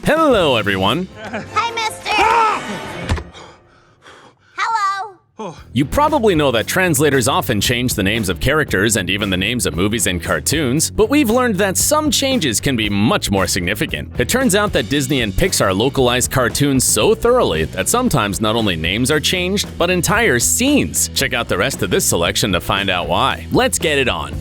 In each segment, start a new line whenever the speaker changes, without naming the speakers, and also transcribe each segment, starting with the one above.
Hello, everyone.
Hi, mister. Hello.
You probably know that translators often change the names of characters and even the names of movies and cartoons, but we've learned that some changes can be much more significant. It turns out that Disney and Pixar localize cartoons so thoroughly that sometimes not only names are changed, but entire scenes. Check out the rest of this selection to find out why. Let's get it on.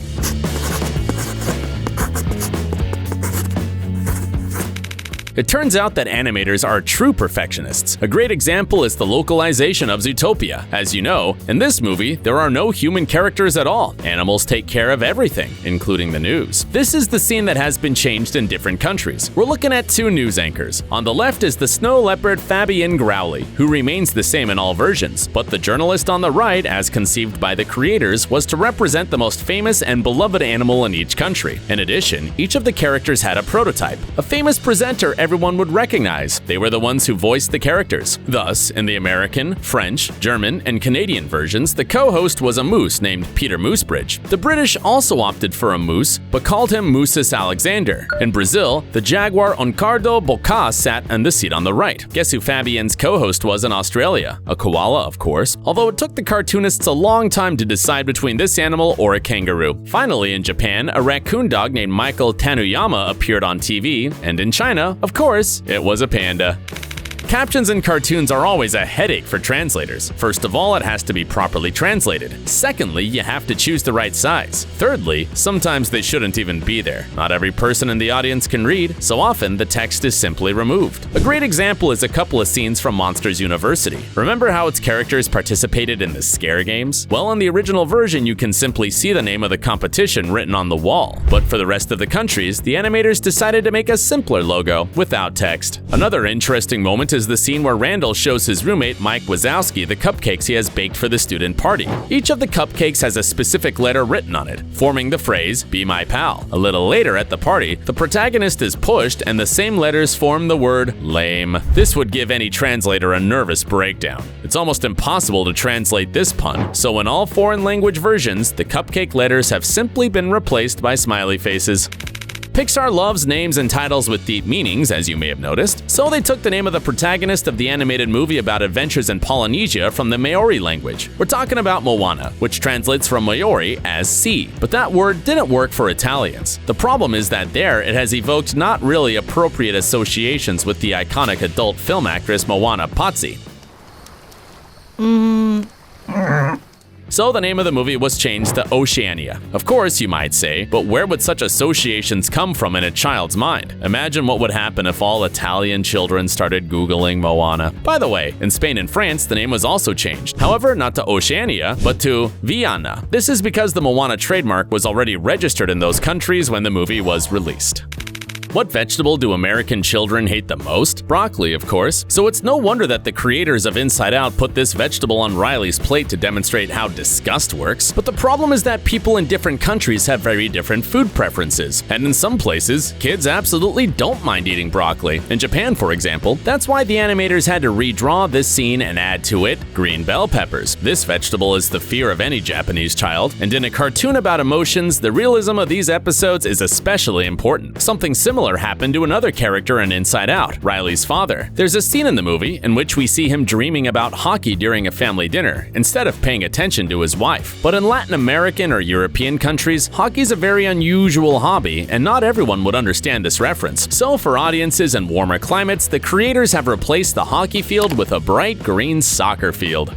It turns out that animators are true perfectionists. A great example is the localization of Zootopia. As you know, in this movie, there are no human characters at all. Animals take care of everything, including the news. This is the scene that has been changed in different countries. We're looking at two news anchors. On the left is the snow leopard Fabian Growly, who remains the same in all versions, but the journalist on the right, as conceived by the creators, was to represent the most famous and beloved animal in each country. In addition, each of the characters had a prototype, a famous presenter everyone would recognize. They were the ones who voiced the characters. Thus, in the American, French, German, and Canadian versions, the co-host was a moose named Peter Moosebridge. The British also opted for a moose, but called him Moosus Alexander. In Brazil, the jaguar Oncardo Bocá sat in the seat on the right. Guess who Fabian's co-host was in Australia? A koala, of course, although it took the cartoonists a long time to decide between this animal or a kangaroo. Finally, in Japan, a raccoon dog named Michael Tanuyama appeared on TV, and in China, of course, it was a panda. Captions in cartoons are always a headache for translators. First of all, it has to be properly translated. Secondly, you have to choose the right size. Thirdly, sometimes they shouldn't even be there. Not every person in the audience can read, so often the text is simply removed. A great example is a couple of scenes from Monsters University. Remember how its characters participated in the scare games? Well, in the original version, you can simply see the name of the competition written on the wall. But for the rest of the countries, the animators decided to make a simpler logo without text. Another interesting moment is the scene where Randall shows his roommate Mike Wazowski the cupcakes he has baked for the student party. Each of the cupcakes has a specific letter written on it, forming the phrase, "Be my pal." A little later at the party, the protagonist is pushed and the same letters form the word lame. This would give any translator a nervous breakdown. It's almost impossible to translate this pun, so in all foreign language versions, the cupcake letters have simply been replaced by smiley faces. Pixar loves names and titles with deep meanings, as you may have noticed, so they took the name of the protagonist of the animated movie about adventures in Polynesia from the Maori language. We're talking about Moana, which translates from Maori as sea, but that word didn't work for Italians. The problem is that there it has evoked not really appropriate associations with the iconic adult film actress Moana Pazzi. So the name of the movie was changed to Oceania. Of course, you might say, but where would such associations come from in a child's mind? Imagine what would happen if all Italian children started Googling Moana. By the way, in Spain and France, the name was also changed. However, not to Oceania, but to Viana. This is because the Moana trademark was already registered in those countries when the movie was released. What vegetable do American children hate the most? Broccoli, of course. So it's no wonder that the creators of Inside Out put this vegetable on Riley's plate to demonstrate how disgust works. But the problem is that people in different countries have very different food preferences. And in some places, kids absolutely don't mind eating broccoli. In Japan, for example, that's why the animators had to redraw this scene and add to it green bell peppers. This vegetable is the fear of any Japanese child. And in a cartoon about emotions, the realism of these episodes is especially important. Something similar happened to another character in Inside Out, Riley's father. There's a scene in the movie in which we see him dreaming about hockey during a family dinner, instead of paying attention to his wife. But in Latin American or European countries, hockey's a very unusual hobby, and not everyone would understand this reference. So for audiences in warmer climates, the creators have replaced the hockey field with a bright green soccer field.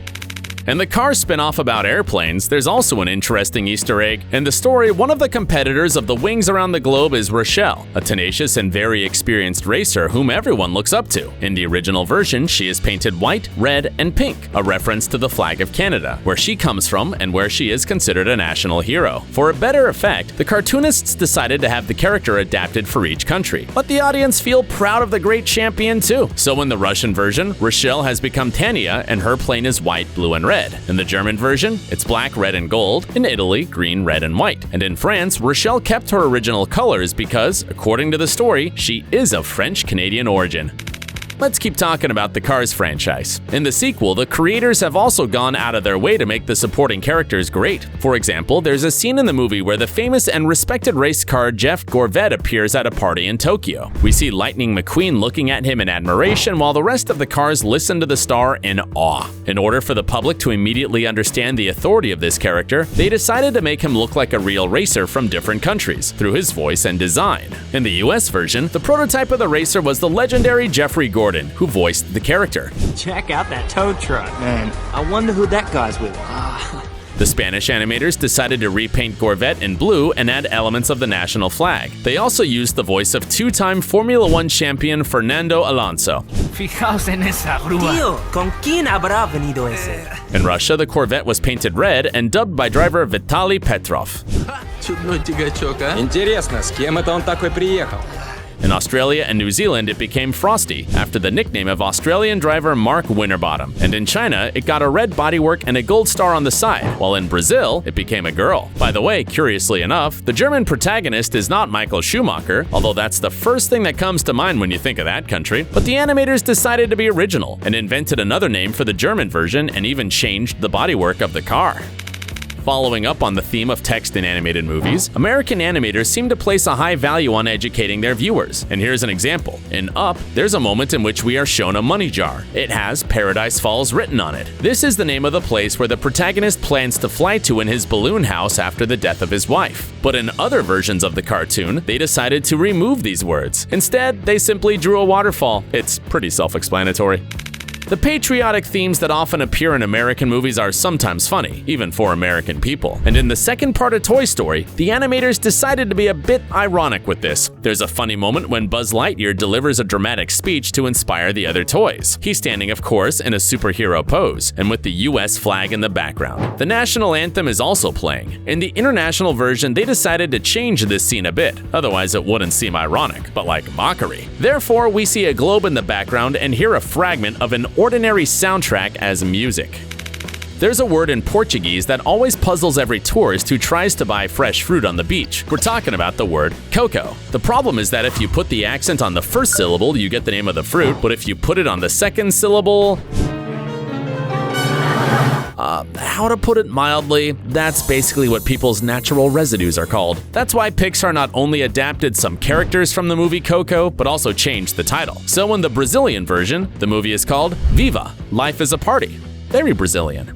In the Cars spin-off about airplanes, there's also an interesting Easter egg. In the story, one of the competitors of the Wings Around the Globe is Rochelle, a tenacious and very experienced racer whom everyone looks up to. In the original version, she is painted white, red, and pink, a reference to the flag of Canada, where she comes from and where she is considered a national hero. For a better effect, the cartoonists decided to have the character adapted for each country. Let the audience feel proud of the great champion too. So in the Russian version, Rochelle has become Tanya and her plane is white, blue, and red. In the German version, it's black, red, and gold. In Italy, green, red, and white. And in France, Rochelle kept her original colors because, according to the story, she is of French-Canadian origin. Let's keep talking about the Cars franchise. In the sequel, the creators have also gone out of their way to make the supporting characters great. For example, there's a scene in the movie where the famous and respected race car Jeff Gorvette appears at a party in Tokyo. We see Lightning McQueen looking at him in admiration while the rest of the cars listen to the star in awe. In order for the public to immediately understand the authority of this character, they decided to make him look like a real racer from different countries through his voice and design. In the US version, the prototype of the racer was the legendary Jeffrey Gordon, who voiced the character.
Check out that tow truck, man. I wonder who that guy's with.
The Spanish animators decided to repaint Gorvette in blue and add elements of the national flag. They also used the voice of two-time Formula One champion Fernando Alonso.
Fijaos en esa grúa.
Tío, ¿con quién habrá venido ese?
In Russia, the Corvette was painted red and dubbed by driver Vitaly Petrov.
Интересно, с кем это он такой приехал?
In Australia and New Zealand, it became Frosty, after the nickname of Australian driver Mark Winterbottom. And in China, it got a red bodywork and a gold star on the side, while in Brazil, it became a girl. By the way, curiously enough, the German protagonist is not Michael Schumacher, although that's the first thing that comes to mind when you think of that country. But the animators decided to be original and invented another name for the German version and even changed the bodywork of the car. Following up on the theme of text in animated movies, American animators seem to place a high value on educating their viewers. And here's an example. In Up, there's a moment in which we are shown a money jar. It has Paradise Falls written on it. This is the name of the place where the protagonist plans to fly to in his balloon house after the death of his wife. But in other versions of the cartoon, they decided to remove these words. Instead, they simply drew a waterfall. It's pretty self-explanatory. The patriotic themes that often appear in American movies are sometimes funny, even for American people. And in the second part of Toy Story, the animators decided to be a bit ironic with this. There's a funny moment when Buzz Lightyear delivers a dramatic speech to inspire the other toys. He's standing, of course, in a superhero pose, and with the US flag in the background. The national anthem is also playing. In the international version, they decided to change this scene a bit, otherwise it wouldn't seem ironic, but like mockery. Therefore, we see a globe in the background and hear a fragment of an ordinary soundtrack as music. There's a word in Portuguese that always puzzles every tourist who tries to buy fresh fruit on the beach. We're talking about the word Coco. The problem is that if you put the accent on the first syllable, you get the name of the fruit, but if you put it on the second syllable, how to put it mildly, that's basically what people's natural residues are called. That's why Pixar not only adapted some characters from the movie Coco, but also changed the title. So in the Brazilian version, the movie is called Viva, Life is a Party. Very Brazilian.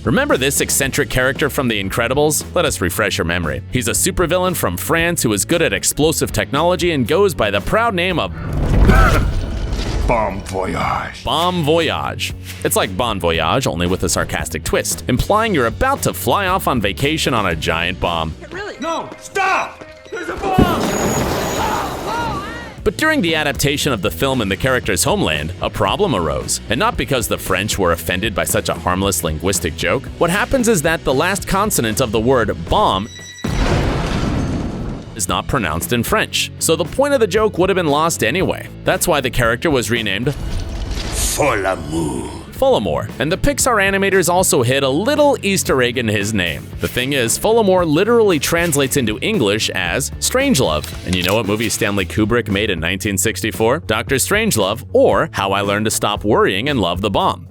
Remember this eccentric character from The Incredibles? Let us refresh your memory. He's a supervillain from France who is good at explosive technology and goes by the proud name of
Bon voyage.
Bon voyage. It's like Bon Voyage, only with a sarcastic twist, implying you're about to fly off on vacation on a giant bomb.
No, stop! There's a bomb!
But during the adaptation of the film in the character's homeland, a problem arose. And not because the French were offended by such a harmless linguistic joke. What happens is that the last consonant of the word bomb is not pronounced in French, so the point of the joke would have been lost anyway. That's why the character was renamed Fullamore, and the Pixar animators also hid a little Easter egg in his name. The thing is, Fullamore literally translates into English as Strangelove, and you know what movie Stanley Kubrick made in 1964? Dr. Strangelove, or How I Learned to Stop Worrying and Love the Bomb.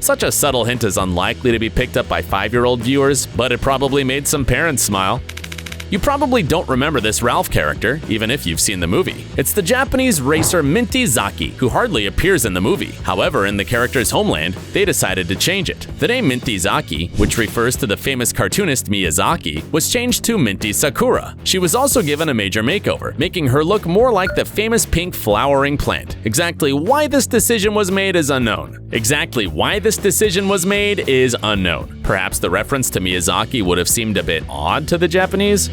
Such a subtle hint is unlikely to be picked up by 5-year-old viewers, but it probably made some parents smile. You probably don't remember this Ralph character, even if you've seen the movie. It's the Japanese racer Minty Zaki, who hardly appears in the movie. However, in the character's homeland, they decided to change it. The name Minty Zaki, which refers to the famous cartoonist Miyazaki, was changed to Minty Sakura. She was also given a major makeover, making her look more like the famous pink flowering plant. Exactly why this decision was made is unknown. Perhaps the reference to Miyazaki would have seemed a bit odd to the Japanese?